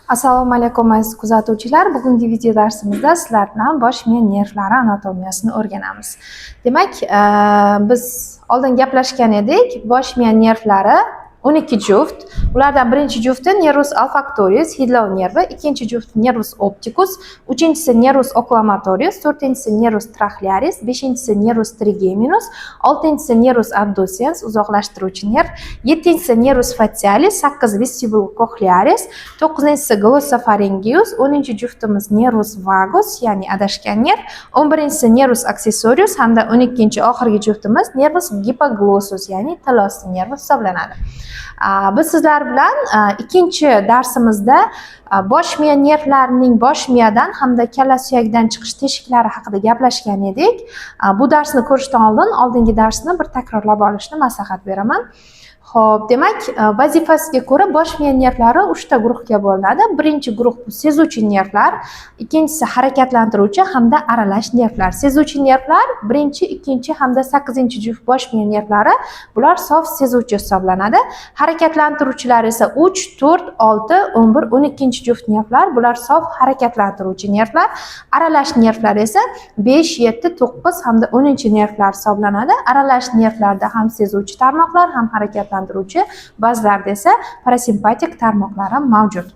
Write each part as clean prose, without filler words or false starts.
Assalomu alaykum aziz kuzatuvchilar. Bugungi video darsimizda sizlar bilan bosh miya nervlari anatomiyasini o'rganamiz. Demak, biz oldin gaplashgan edik. Bosh miya nervlari 12 juft. Ulardan birinchi jufti nervus olfaktorius, hidlov nervi, ikkinchi jufti nervus opticus, uchinchisi nervus oculomotorius, to'rtinchisi nervus trachearis, beshinchisi nervus trigeminus, oltinchisi nervus abducens, uzoqlashtiruvchi nerv, yettinchisi nervus facialis, 8 vestibul cochlearis, 9-si glosopharyngeus, 10-chi juftimiz nervus vagus, ya'ni adashgan nerv, 11-si nervus accessorius hamda 12-chi oxirgi juftimiz nervus hypoglossus, ya'ni til osti nervi hisoblanadi. Biz sizlar bilan ikkinchi darsimizda bosh miya nervlarining bosh miyadan hamda kalla suyagidan chiqish teshiklari haqida gaplashgan edik. Bu darsni ko'rishdan oldingi darsni bir takrorlab olishni maslahat beraman. Xo'p, demak, vazifasiga ko'ra bosh miya nervlari 3 ta guruhga bo'linadi. Birinchi guruh bu sezuvchi nervlar, ikkinchisi harakatlantiruvchi hamda aralash nervlar. Sezuvchi nervlar birinchi, ikkinchi hamda 8-juft bosh miya nervlari, bular sof sezuvchi hisoblanadi. Harakatlantiruvchilar esa 3, 4, 6, 11, 12-juft nervlar, bular sof harakatlantiruvchi nervlar. Aralash nervlar esa 5, 7, 9 hamda 10-nervlar hisoblanadi. Aralash nervlarda ham sezuvchi tarmoqlar, ham harakatlantiruvchi, ba'zilarda esa parasimpatik tarmoqlar ham mavjud.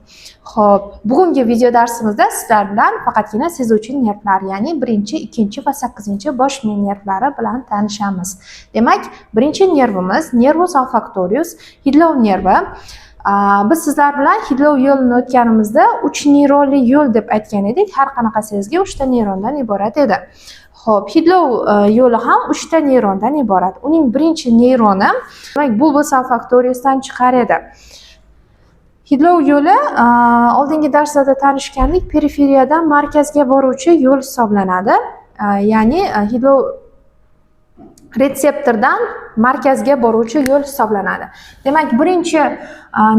Xo'p, bugungi video darsimizda sizlar bilan faqatgina sezuvchi nervlar, ya'ni birinchi, ikkinchi va 8-chi bosh miya nervlari bilan tanishamiz. Demak, birinchi nervimiz nervus olfaktorius, hidlov nervi. Biz sizlar bilan hidlov yo'lini o'tganimizda 3 neyronli yo'l deb aytgan edik. Har qanaqasiga 3 ta neyrondan iborat edi. Xo'p, hidlov yo'li ham 3 ta neyrondan iborat. Uning birinchi neyroni, demak, bulbus olfaktoriusdan chiqar edi. Hidlov yo'li oldingi darslarda tanishgandik, periferiyadan markazga boruvchi yo'l hisoblanadi. Ya'ni hidlov retseptordan markazga boruvchi yo'l hisoblanadi. Demak, birinchi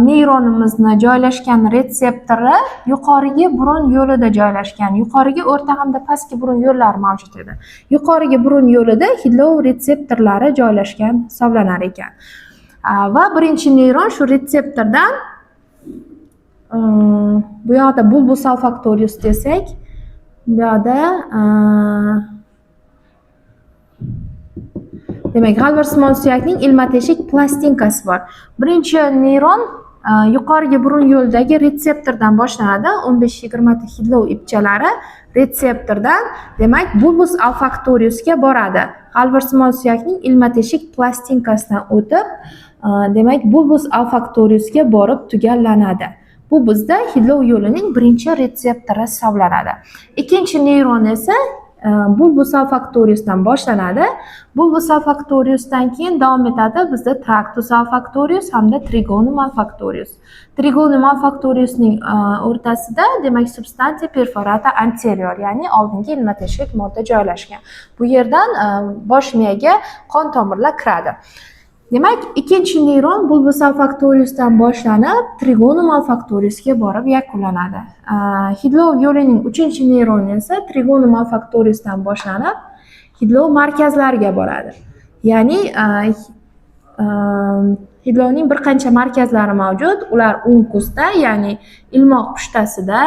neyronimizni joylashgan retseptori yuqorigi burun yo'lida joylashgan. Yuqorigi, o'rta hamda pastki burun yo'llari mavjud edi. Yuqorigi burun yo'lida hidlov retseptorlari joylashgan hisoblanar ekan. Va birinchi neyron shu retseptordan bu yoqda bulbus olfaktorius desak, bu yoqda demak, g'alvirsimon suyakning ilma-teshik plastinkasi bor. Birinchi neyron yuqorigi burun yo'lidagi retseptordan boshlanadi. 15-20 ta hidlov ipchalari retseptordan, demak, bulbus olfaktoriusga boradi. G'alvirsimon suyakning ilma-teshik plastinkasidan o'tib, demak, bulbus olfaktoriusga borib tugallanadi. Bu bizda hidlov yo'lining birinchi retseptori hisoblanadi. Ikkinchi neyron esa bulbus olfaktoriusdan boshlanadi. Bulbus olfaktoriusdan keyin davom etadi bizda tractus olfaktorius hamda trigonum olfaktorius. Trigonum olfaktoriusning o'rtasida, demak, substantia perforata anterior, ya'ni oldingi ilma-teshik modda joylashgan. Bu yerdan bosh miyaga qon tomirlar kiradi. Demak, ikkinchi neyron bulbus olfaktoriusdan boshlanib, trigonum olfaktoriusga borib yakunlanadi. Hidlov yo'lining 3-chi neyroni esa trigonum olfaktoriusdan boshlanib, hidlov markazlariga boradi. Ya'ni hidlovning bir qancha markazlari mavjud. Ular unkusda, ya'ni ilmoq pushtasida,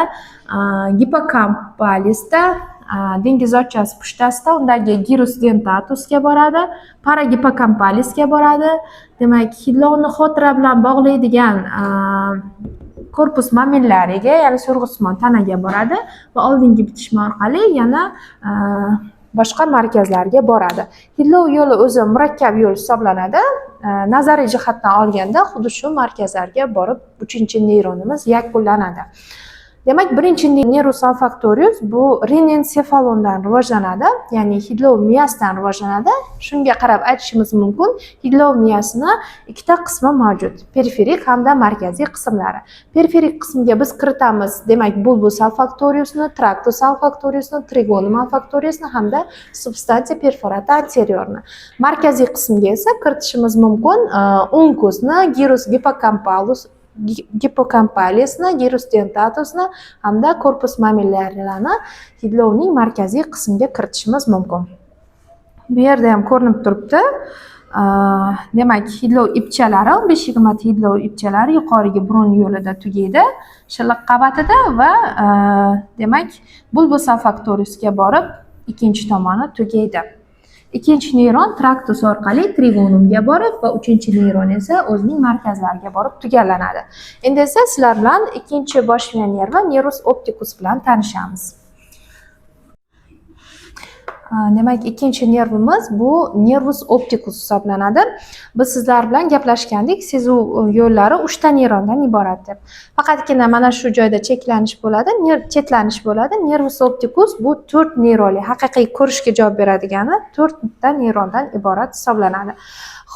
gipokampalisda, dengiz ochchasi pushtasida, undagi gyrus dentatusga boradi, paragipokampalisga boradi. Demak, hidlovni xotira bilan bog'laydigan korpus mamillariga, ya'ni so'rg'usimon tanaga boradi va oldingi bitishma orqali yana boshqa markazlarga boradi. Hidlov yo'li o'zi murakkab yo'l hisoblanadi. Nazariy jihatdan olganda xuddi shu markazlarga borib 3-chi neyronimiz yakunlanadi. Demak, birinchi nervus olfaktorius bu renensefalondan rivojlanadi, ya'ni hidlov miyasidan rivojlanadi. Shunga qarab aytishimiz mumkin, hidlov miyasini ikkita qismi mavjud, periferik hamda markaziy qismlari. Periferik qismga biz kiritamiz, demak, bulbus olfaktoriusni, tractus olfaktoriusni, trigonum olfaktoriusni hamda substantia perforata anteriorni. Markaziy qismga esa kiritishimiz mumkin unkusni, gyrus gipokampalisni, gyrus dentatusni hamda korpus mamillarini hidlovning markaziy qismiga kiritishimiz mumkin. Bu yerda ham ko'rinib turibdi. demak hidlov ipchalari 15-20 hidlov ipchalari yuqoriga burun yo'lida tugaydi, shilliq qavatida va demak bulbosa factoriusga borib ikkinchi tomoni tugaydi. Ikkinchi neyron traktus orqali trigonumga borib va uchinchi neyron esa o'zining markazlariga borib tugallanadi. Endi esa sizlar bilan ikkinchi bosh miya nervi nervus opticus bilan tanishamiz. Demak, ikkinchi nervimiz bu nervus opticus hisoblanadi. Biz sizlar bilan gaplashgandik, sezuv yo'llari 3 ta neyrondan iborat deb. Faqatgina mana shu joyda chetlanish bo'ladi. Nervus opticus bu 4 neyronli, haqiqiy ko'rishga javob beradigani 4 ta neyrondan iborat hisoblanadi.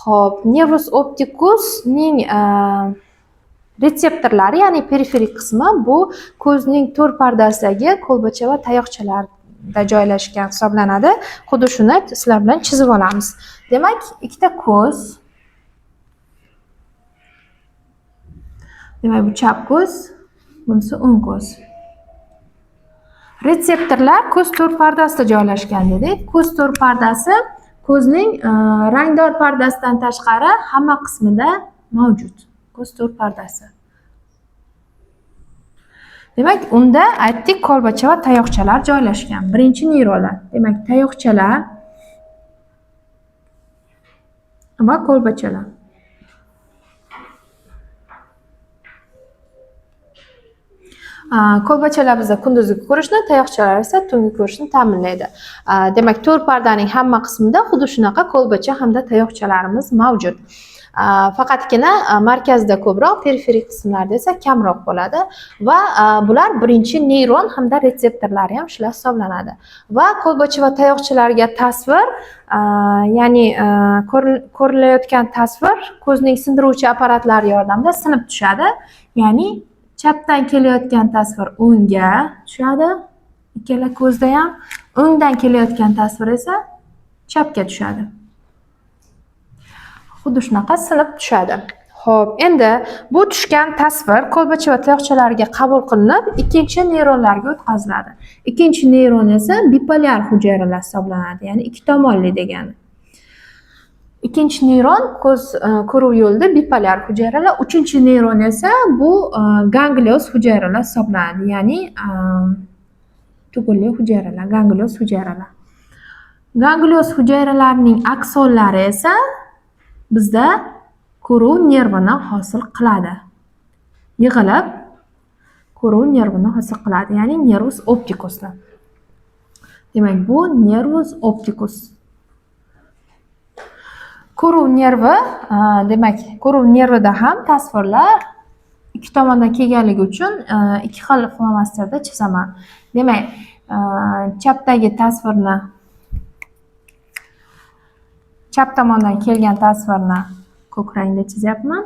Xo'p, nervus opticusning retseptorlari, ya'ni periferik qismi bu ko'zning to'r pardasidagi ko'lbacha va tayoqchalar joylashgan hisoblanadi. Xuddi shuni sizlar bilan chizib olamiz. Demak, ikkita ko'z. Demak, bu chap ko'z, bunisi o'ng ko'z. Retseptorlar ko'z to'r pardasida joylashgan dedik. Ko'z to'r pardasi ko'zning rangdor pardasidan tashqari hamma qismida mavjud. Ko'z to'r pardasi. Demak, unda aytdik, ko'lbacha va tayoqchalar joylashgan. Birinchi neyronlar. Demak, tayoqchalar va ko'lbachalar. Ko'lbachalar bizda kunduzgi ko'rishni, tayoqchalar esa tungi ko'rishni ta'minlaydi. Demak, to'r pardaning hamma qismida xuddi shunaqa ko'lbacha hamda tayoqchalarimiz mavjud. Faqatgina markazda ko'proq, periferik qismlarda esa kamroq bo'ladi va bular birinchi neyron hamda retseptorlari ham shular hisoblanadi. Va ko'lbacha va tayoqchalarga tasvir, ya'ni ko'rilayotgan tasvir ko'zning sindiruvchi apparatlari yordamida sinib tushadi. Ya'ni chapdan kelayotgan tasvir o'ngga tushadi, ikkala ko'zda ham, o'ngdan kelayotgan tasvir esa chapga tushadi. Xuddi shunaqa sinib tushadi. Xo'p, endi bu tushgan tasvir ko'lbacha va tayoqchalarga qabul qilinib, ikkinchi neyronlarga o'tkaziladi. Ikkinchi neyron esa bipolyar hujayralar hisoblanadi, ya'ni ikki tomonli degani. Ikkinchi neyron ko'z ko'ruv yo'lida bipolyar hujayralar, uchinchi neyron esa bu ganglios hujayralar hisoblanadi, ya'ni tugunli hujayralar, ganglios hujayralar. Ganglios hujayralarning aksonlari esa bizda ko'ruv nervini hosil qiladi. Yig'ilib ko'ruv nervini hosil qiladi, ya'ni nervus opticusni. Demak, bu nervus opticus. Ko'ruv nervi, demak, ko'ruv nervida ham tasvirlar ikki tomondan kelganligi uchun ikki xil flomasterda chizaman. Demak, chapdagi tasvirni, chap tomondan kelgan tasvirni ko'k rangda chizyapman.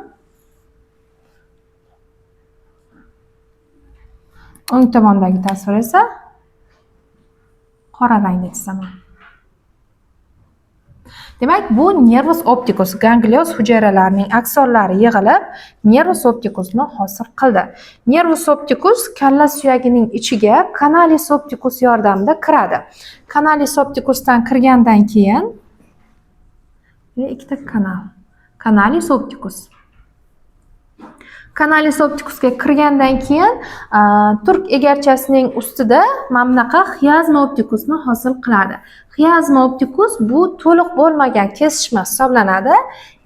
O'ng tomondagi tasvir esa qora rangda chizaman. Demak, bu nervus opticus, ganglios hujayralarining aksonlari yig'ilib nervus opticusni hosil qildi. Nervus opticus kalla suyagining ichiga canalis opticus yordamida kiradi. Canalis opticusdan kirgandan keyin ikkita kanal. Canalis opticus. Canalis opticusga kirgandan keyin turk egarchasining ustida mana bunaqa xiazma opticusni hosil qiladi. Xiazma opticus bu to'liq bo'lmagan kesishma hisoblanadi.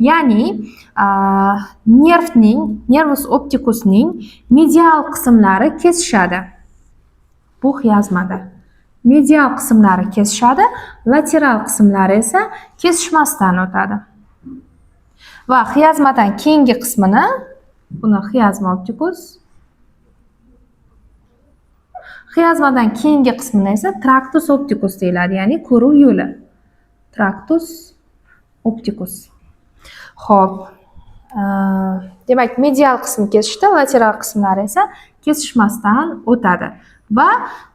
Ya'ni nervus opticusning medial qismlari kesishadi. Bu xiazmada. Medial qismlari kesishadi, lateral qismlari esa kesishmasdan o'tadi. Va xiazmadan keyingi qismini, buni xiazma opticus, xiazmadan keyingi qismini esa tractus opticus deyiladi, ya'ni ko'ruv yo'li. Tractus opticus. Xo'p, demak, medial qismi kesishdi, lateral qismlari esa kesishmasdan o'tadi va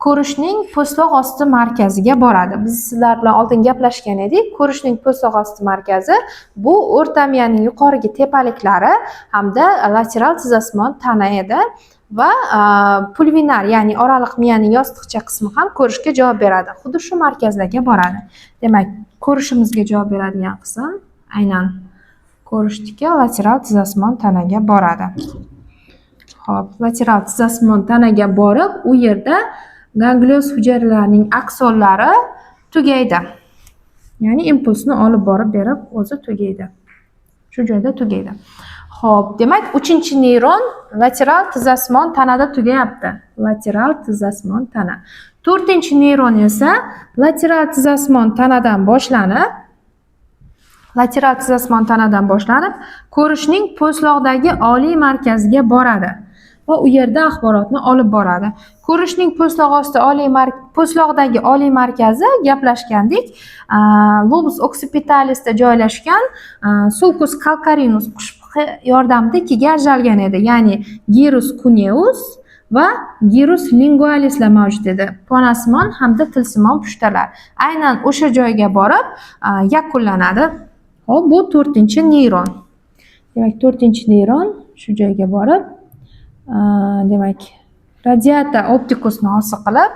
ko'rishning po'stloq osti markaziga boradi. Biz sizlar bilan oldin gaplashgan edik. Ko'rishning po'stloq osti markazi bu o'rta miyaning yuqorigi tepaliklari hamda lateral tizzasmon tana edi va pulvinar, ya'ni oraliq miyaning yostiqcha qismi ham ko'rishga javob beradi. Xuddi shu markazlarga boradi. Demak, ko'rishimizga javob beradigan qism aynan ko'rishdiki, lateral tizasmon tanaga boradi. Xo'p, lateral tizasmon tanaga borib, u yerda ganglios hujayralarining aksonlari tugaydi. Ya'ni impulsni olib borib berib o'zi tugaydi. Shu joyda tugaydi. Xo'p, demak, 3-neyron lateral tizasmon tanada tugayapti. Lateral tizasmon tana. 4-neyron esa lateral tizasmon tanadan boshlanib, ko'rishning po'stloqdagi oliy markaziga boradi va u yerda axborotni olib boradi. Ko'rishning po'stloqdagi oliy markazi gaplashgandik, lobus occipitalisda joylashgan sulcus calcarinus qushqi yordamida ikkiga ajralgan edi. Ya'ni gyrus cuneus va gyrus lingualislar mavjud edi. Ponasimon hamda tilsimon pushtalar. Aynan o'sha joyga borib yakunlanadi. Hop, bu 4-neyron. Demak, 4-neyron shu joyga borib, demak, radiata opticusni hosil qilib,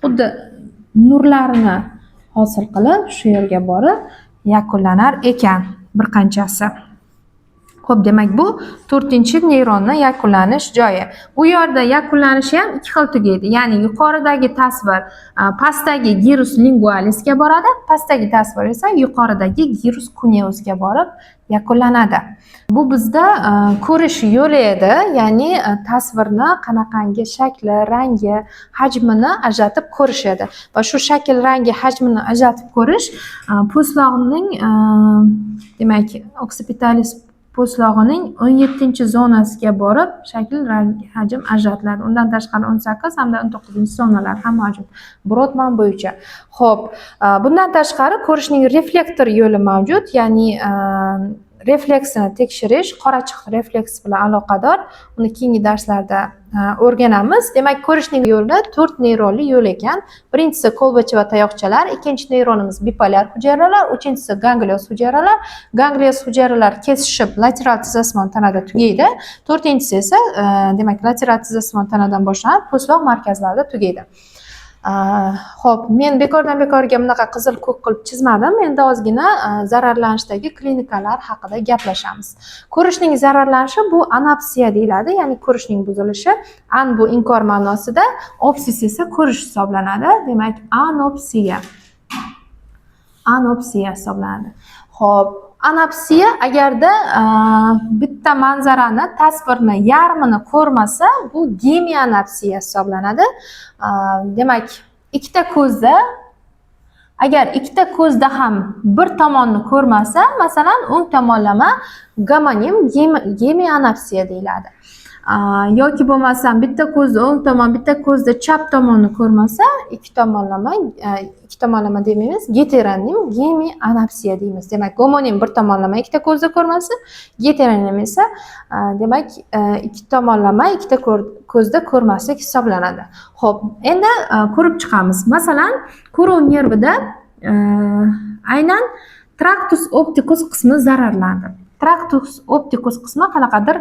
xuddi nurlarni hosil qilib, shu yerga borib yakunlanar ekan bir qanchasi. Xo'p, demak, bu 4-neyronning yakunlanish joyi. Bu yerda yakunlanishi ham ikki xil tugaydi. Ya'ni yuqoridagi tasvir pastdagi gyrus lingualisga boradi, pastdagi tasvir esa yuqoridagi gyrus cuneusga borib yakunlanadi. Bu bizda ko'rish yo'li edi, ya'ni tasvirni qanaqangi shakli, rangi, hajmini ajratib ko'rish edi. Va shu shakl, rangi, hajmini ajratib ko'rish po'stlog'ining, demak, occipitalis po'stlog'ining 17-zonasiga borib shakl, rang, hajm ajratiladi. Undan tashqari 18 hamda 19-zonalar ham mavjud. Brodmann bo'yicha. Xo'p, bundan tashqari ko'rishning reflektor yo'li mavjud, ya'ni refleksini tekshirish, qorachiq refleks bilan aloqador. Uni keyingi darslarda o'rganamiz. Demak, ko'rishning yo'li 4 neyronli yo'l ekan. Birinchisi kolbacha va tayoqchalar, ikkinchi neyronimiz bipolyar hujayralar, uchinchisi ganglios hujayralar. Ganglios hujayralar kesishib lateral tizasmon tanada tugaydi. To'rtinchisi esa, demak, lateral tizasmon tanadan boshlanib, po'stloq markazlarida tugaydi. Xo'p, men bekordan bekorga bunaqa qizil ko'k qilib chizmadim. Endi ozgina zararlanishdagi klinikalar haqida gaplashamiz. Ko'rishning zararlanishi bu anopsiya deyiladi, ya'ni ko'rishning buzilishi. An bu inkor ma'nosida, opsis esa ko'rish hisoblanadi. Demak, anopsiya hisoblanadi. Xo'p, anopsiya agarda bitta manzarani, tasvirni yarmini ko'rmasa, bu gemianopsiya hisoblanadi. Demak, agar ikkita ko'zda ham bir tomonni ko'rmasa, masalan, o'ng tomonlama gomonim gemianopsiya deyiladi. Yoki bo'lmasam bitta ko'zda o'ng tomon, bitta ko'zda chap tomonni ko'rmasa, ikki tomonlama demaymiz, heteronim gemianopsiya deymiz. Demak, gomonim bir tomonlama ikkita ko'zda ko'rmasa, heteronim esa demak ikki tomonlama ikkita ko'zda ko'rmaslik hisoblanadi. Xo'p, endi ko'rib chiqamiz. Masalan, ko'ruv nervida aynan tractus opticus qismi zararlandi. Tractus opticus qismi qanaqadir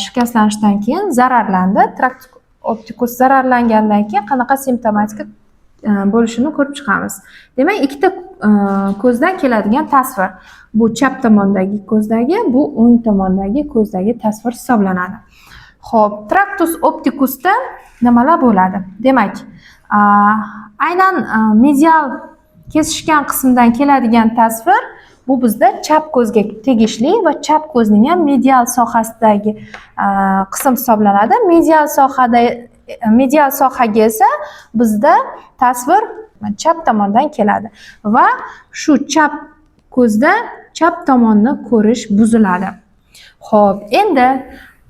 shikastlanishdan keyin zararlandi. Tractus opticus zararlangandan keyin qanaqa simptomatika bo'lishini ko'rib chiqamiz. Demak, ikkita ko'zdan keladigan tasvir. Bu chap tomondagi ko'zdagi, bu o'ng tomondagi ko'zdagi tasvir hisoblanadi. Xo'p, tractus opticusda nimalar bo'ladi? Demak, aynan medial kesishgan qismdan keladigan tasvir bu bizda chap ko'zga tegishli va chap ko'zning ham medial sohasidagi qism hisoblanadi. Medial sohaga esa bizda tasvir chap tomondan keladi va shu chap ko'zda chap tomonni ko'rish buziladi. Xo'p, endi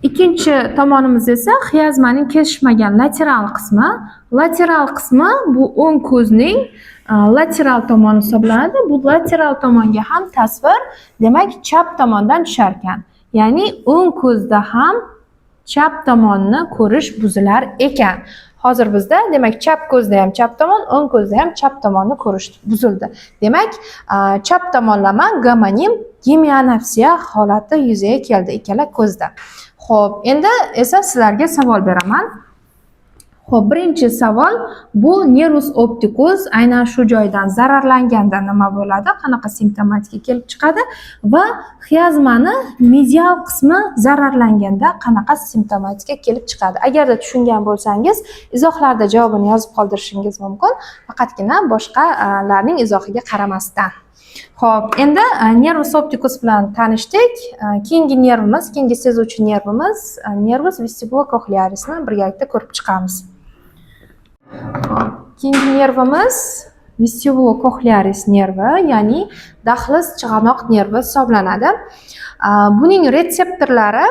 ikkinchi tomonimiz esa xiyazmaning kesishmagan lateral qismi. Lateral qismi bu o'ng ko'zning lateral tomoni hisoblanadi. Bu lateral tomonga ham tasvir, demak, chap tomondan tushar ekan. Ya'ni o'ng ko'zda ham chap tomonni ko'rish buzilar ekan. Hozir bizda, demak, chap ko'zda ham chap tomon, o'ng ko'zda ham chap tomonni ko'rish buzildi. Demak, chap tomonlama gomonim gemianopsiya holati yuzaga keldi ikkala ko'zda. Xo'p, endi esa sizlarga savol beraman. Xo'p, birinchi savol, bu nervus opticus aynan shu joydan zararlanganda nima bo'ladi, qanaqa simptomatika kelib chiqadi va xiazmani medial qismi zararlanganda qanaqa simptomatika kelib chiqadi. Agarda tushungan bo'lsangiz, izohlarda javobini yozib qoldirishingiz mumkin, faqatgina boshqalarning izohiga qaramasdan. Xo'p, endi nervus opticus bilan tanishdik. Keyingi nervimiz, keyingi sezuvchi nervimiz nervus vestibulocochlearisni birgalikda ko'rib chiqamiz. Keyingi nervimiz vestibulocochlearis nervi, ya'ni dahliz chig'anoq nervi hisoblanadi. Buning retseptorlari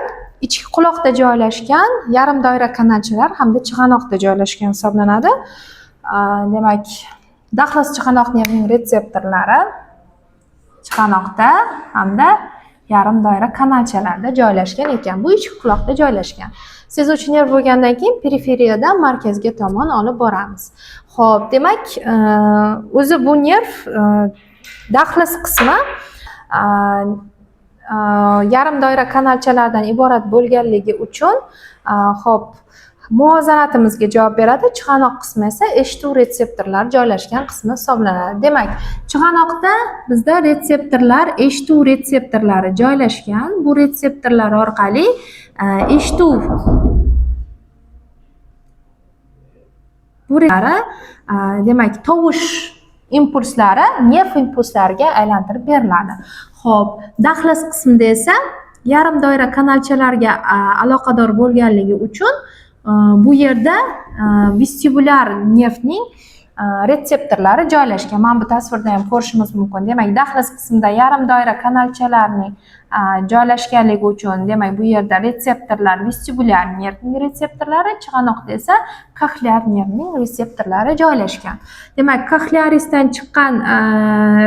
ichki quloqda joylashgan yarim doira kanalchalar hamda chig'anoqda joylashgan hisoblanadi. Demak, dahliz chig'anoq nervining retseptorlari chig'anoqda hamda yarim doira kanalchalarda joylashgan ekan. Bu ichki quloqda joylashgan. Sezuvchi nerv bo'lgandan keyin periferiyadan markazga tomon olib boramiz. Xo'p, demak, o'zi bu nerv dahliz qismi yarim doira kanalchalardan iborat bo'lganligi uchun xo'p, muvozanatimizga javob beradi. Chig'anoq qismi esa eshituv retseptorlari joylashgan qismi hisoblanadi. Demak, chig'anoqda bizda retseptorlar, eshituv retseptorlari joylashgan. Bu retseptorlar orqali eshituv demak, tovush impulslari nerv impulslariga aylantirib beriladi. Xo'p, dahliz qismida esa yarim doira kanalchalarga aloqador bo'lganligi uchun bu yerda vestibulyar nervning retseptorlari joylashgan. Mana bu tasvirda ham ko'rishimiz mumkin. Demak, dahliz qismida yarim doira kanalchalarning joylashganligi uchun, demak, bu yerda retseptorlar vestibulyar nervning retseptorlari, chig'anoqda esa koxlear nervning retseptorlari joylashgan. Demak, koxlearisdan chiqqan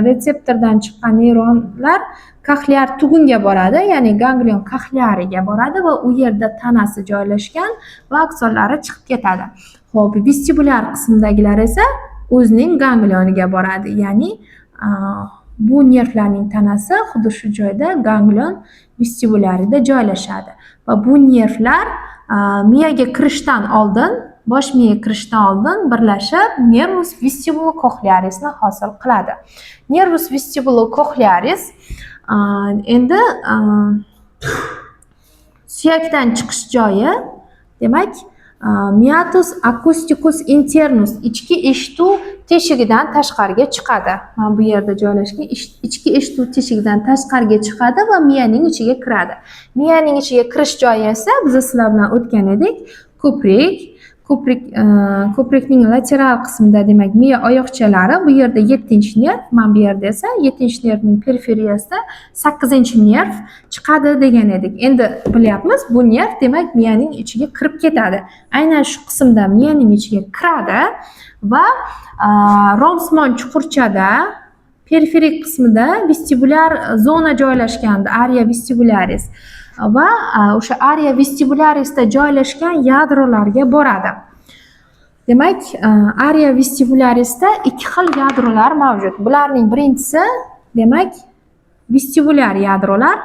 retseptordan chiqqan neyronlar koxlear tugunga boradi, ya'ni ganglion koxleariga boradi va u yerda tanasi joylashgan va aksonlari chiqib ketadi. Xo'p, vestibulyar qismdagilar esa o'zining ganglioniga boradi, ya'ni bu nervlarning tanasi xuddi shu joyda ganglion vestibulyarida joylashadi va bu nervlar miyaga kirishdan oldin, bosh miyaga kirishdan oldin birlashib nervus vestibulocochlearisni hosil qiladi. Nervus vestibulocochlearis endi suyakdan chiqish joyi, demak, meatus acousticus internus ichki eshituv teshigidan tashqariga chiqadi. Mana bu yerda joylashgan ichki eshituv teshigidan tashqariga chiqadi va miyaning ichiga kiradi. Miyaning ichiga kirish joyi esa biz sizlar bilan o'tgan edik, ko'prik. Ko'prikning lateral qismida, demak, miya oyoqchalari, bu yerda 7-nerv, mana bu yerda esa 7-nervning periferiyasida 8-nerv chiqadi degan edik. Endi bilyapmiz, bu nerv demak miyaning ichiga kirib ketadi. Aynan shu qismda miyaning ichiga kiradi va romsimon chuqurchada periferik qismida vestibulyar zona joylashgan, area vestibularis va o'sha area vestibularisda joylashgan yadrolarga boradi. Demak, area vestibularisda ikki xil yadrolar mavjud. Bularning birinchisi, demak, vestibulyar yadrolar.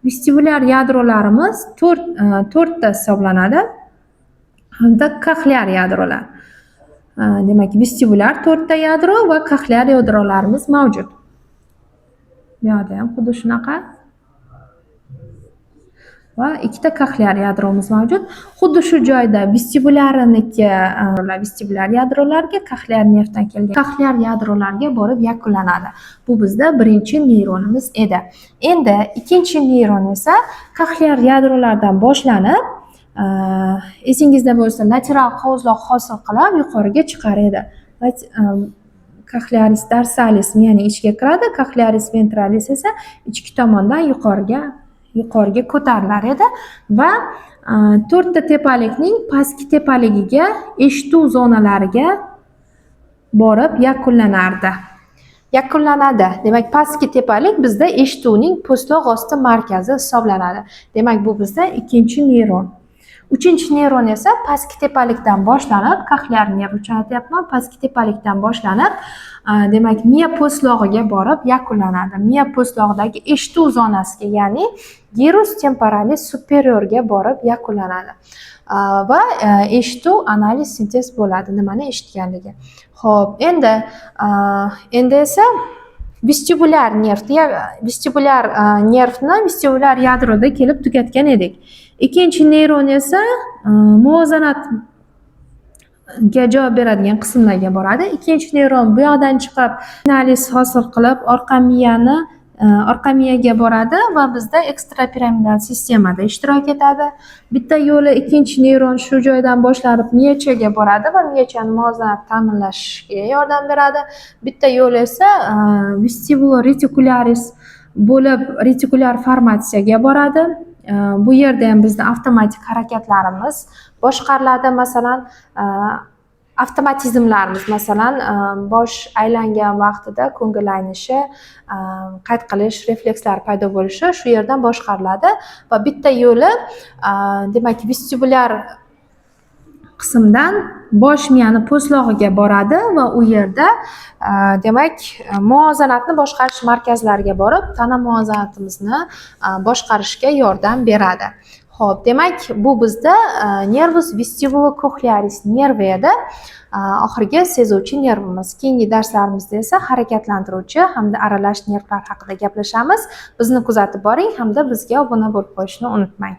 Vestibulyar yadrolarimiz 4 ta hisoblanadi. Hamda koxlear yadrolar. Demak, vestibulyar 4 ta yadro va koxlear yadrolarimiz mavjud. Bu yerda ham xuddi shunaqa. Va ikkita koxlear yadromiz mavjud. Xuddi shu joyda vestibulyar yadrolarga koxlear nervdan kelgan koxlear yadrolarga borib yakunlanadi. Bu bizda birinchi neyronimiz edi. Endi ikkinchi neyron esa koxlear yadrolardan boshlanib, esingizda bo'lsa, lateral qovuzloq hosil qilib yuqoriga chiqar edi. Cochlearis dorsalis miyaning ichiga kiradi, cochlearis ventralis esa ichki tomondan yuqoriga ko'tarilar edi va 4 ta tepalikning pastki tepaligiga, eshituv zonalariga borib yakunlanadi. Demak, pastki tepalik bizda eshituvning po'stloq osti markazi hisoblanadi. Demak, bu bizda ikkinchi neyron. Uchinchi neyron esa pastki tepalikdan boshlanib, koxlear nerv uchun aytyapman, pastki tepalikdan boshlanib, demak, miya po'stlog'iga borib yakunlanadi. Miya po'stlog'idagi eshituv zonasiga, ya'ni gyrus temporalis superiorga borib yakunlanadi. Va eshituv, analiz, sintez bo'ladi, nimani eshitganligi. Xo'p, endi esa vestibulyar nervni vestibulyar yadroda kelib tugatgan edik. Ikkinchi neyron esa muvozanatga javob beradigan qismlarga boradi. Ikkinchi neyron bu yoqdan chiqib analiz hosil qilib orqa miyaga boradi va bizda ekstrapiramidal sistemada ishtirok etadi. Bitta yo'li ikkinchi neyron shu joydan boshlanib miyachaga boradi va miyachani muvozanat ta'minlashga yordam beradi. Bitta yo'li esa vestibuloreticularis bo'lib retikulyar formatsiyaga boradi. Bu yerda ham bizda avtomatik harakatlarimiz boshqariladi. Masalan, avtomatizmlarimiz, masalan, bosh aylangan vaqtida ko'ngil aynishi, qayd qilish reflekslari paydo bo'lishi shu yerdan boshqariladi va bitta yo'li, demak, vestibulyar qismdan bosh miyani po'stlog'iga boradi va u yerda demak, muvozanatni boshqarish markazlariga borib, tana muvozanatimizni boshqarishga yordam beradi. Xo'p, demak, bu bizda nervus vestibulocochlearis nervi edi. Oxirgi sezuvchi nervimiz. Keyingi darslarimizda esa harakatlantiruvchi hamda aralash nervlar haqida gaplashamiz. Bizni kuzatib boring hamda bizga obuna bo'lib qo'yishni unutmang.